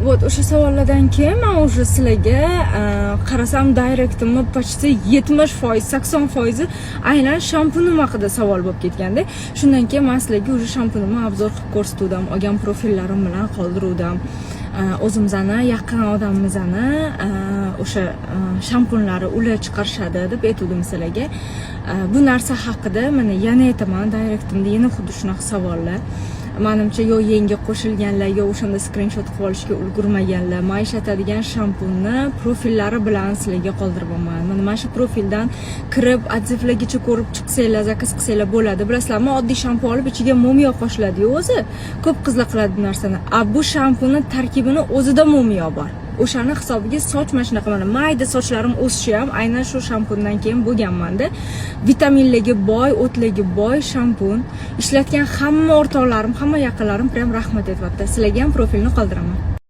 Вот o'sha savollardan keyin men уже sizlarga qarasam direktimni почти 70%, 80% aynan shampunim haqida savol bo'lib ketganda. Shundan keyin men sizlarga уже shampunimni obzor qilib ko'rsatdim, olgan profillarim bilan qoldirdim. O'zimizni yaqin odamimizni o'sha shampunlari ular chiqarishadi deb aytdim sizlarga. Bu narsa haqida mana yana aytaman, direktimda yana xuddi shunaqa savollar. Menimcha yo yangi qo'shilganlar yo o'shanda skrinshot qilib olishga ulgurmaganlar men ishlatadigan shampunni profillari bilan sizlarga qoldiribman. Mana shu profildan kirib odzivlargacha ko'rib chiqsanglar, zakaz qilsanglar bo'ladi. Bilasizlarmi, oddiy shampun olib ichiga mumiyo qo'shiladi-yu o'zi. Ko'p qizlar qiladi bu narsani. Bu shampunning tarkibini o'zida mumiyo bor. O'shani hisobiga soch mana shunaqa mana mayda sochlarim o'sishi ham aynan shu shampundan keyin bo'lganmanda. Vitaminlarga boy, o'tlarga boy shampun. Ishlatgan hamma o'rtoqlarim, hamma yaqinlarim prям rahmat aytibdi. Sizlarga ham profilni qoldiraman.